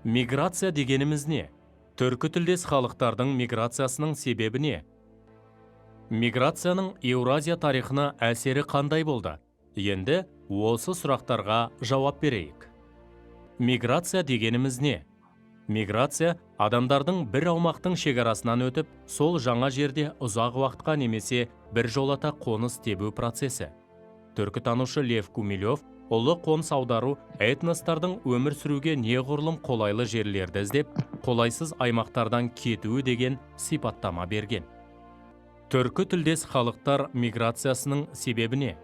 Миграция дегеніміз не? Түркі тілдес халықтардың миграциясының себебі не? Миграцияның Еуразия тарихына әсері қандай болды? Енді осы сұрақтарға жауап берейік. Миграция дегеніміз не? Миграция адамдардың бір аумақтың шекарасынан өтіп, сол жаңа жерде ұзақ уақытқа немесе бір жолата қоныс тебу процесі. Түркітанушы Лев Гумилев ұлы қоныс аудару этностардың өмір сүруге неғұрлым қолайлы жерлерді іздеп, қолайсыз аймақтардан кетуі деген сипаттама берген. Түркі тілдес халықтар миграциясының себебі не?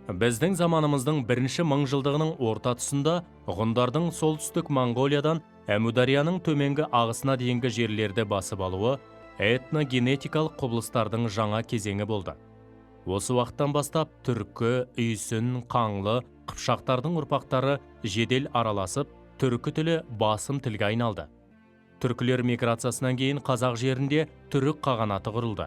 Біздің заманымыздың бірінші мыңжылдығының орта тұсында ғұндардың солтүстік Монғолиядан Әмударияның төменгі ағысына дейінгі жерлерді басып алуы этногенетикалық құбылыстардың жаңа кезеңі болды. Осы уақыттан бастап түркі, үйсін, қаңлы, қыпшақтардың ұрпақтары жедел араласып, түркі тілі басым тілге айналды. Түркілер миграциясынан кейін қазақ жерінде түрік қағанаты құрылды.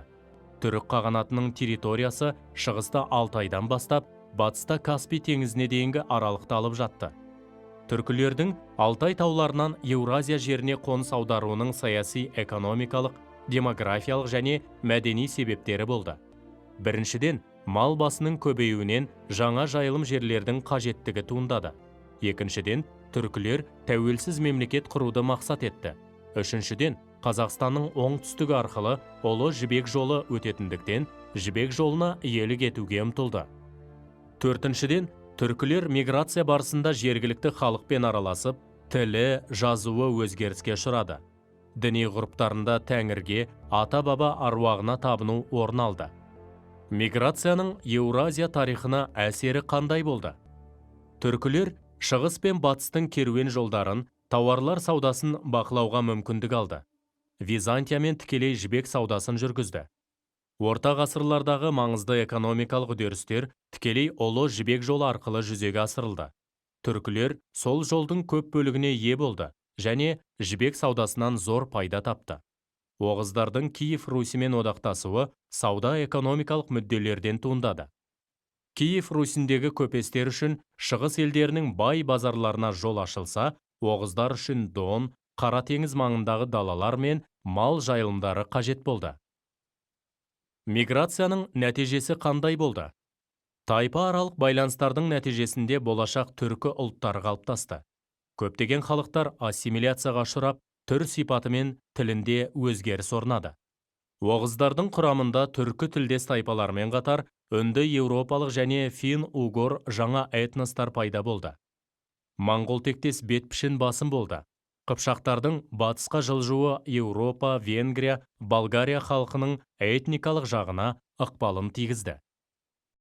Түрік қағанатының территориясы шығыста Алтайдан бастап, батыста Каспий теңізіне дейінгі аралықты алып жатты. Түркілердің Алтай тауларынан Еуразия жеріне қоныс аударуының саяси, экономикалық, демографиялық және мәдени себептері болды. Біріншіден, мал басының көбеюінен жаңа жайылым жерлердің қажеттігі туындады. Екіншіден, түркілер тәуелсіз мемлекет құруды мақсат етті. Үшіншіден, Қазақстанның оңтүстігі арқылы Ұлы Жібек жолы өтетіндіктен, Жібек жолына иелік етуге ұмтылды. Төртіншіден, түркілер миграция барысында жергілікті халықпен араласып, тілі, жазуы өзгеріске ұшырады. Діни ғұрыптарында тәңірге, ата-баба аруағына табыну орын алды. Миграцияның Еуразия тарихына әсері қандай болды? Түркілер шығыс пен батыстың керуен жолдарын, тауарлар саудасын бақылауға мүмкіндік алды. Византиямен тікелей жібек саудасын жүргізді. Орта ғасырлардағы маңызды экономикалық үдерістер тікелей Ұлы Жібек жолы арқылы жүзеге асырылды. Түркілер сол жолдың көп бөлігіне ие болды және жібек саудасынан зор пайда тапты. Оғыздардың Киев Русімен одақтасуы сауда-экономикалық мүдделерден туындады. Киев Русіндегі көпестер үшін шығыс елдерінің бай базарларына жол ашылса, оғыздар үшін Дон, Қара теңіз маңындағы далалар мен мал жайылымдары қажет болды. Миграцияның нәтижесі қандай болды? Тайпа аралық байланыстардың нәтижесінде болашақ түркі ұлттары қалыптасты. Көптеген халықтар ассимиляцияға ұшырап, түр сипаты мен тілінде өзгеріс орнады. Оғыздардың құрамында түркі тілдес тайпалармен қатар үнді еуропалық және фин-угор жаңа этностар пайда болды. Моңғол тектес бет-пішін басым болды. Қыпшақтардың батысқа жылжуы Еуропа, Венгрия, Болгария халқының этникалық жағына ықпалын тигізді.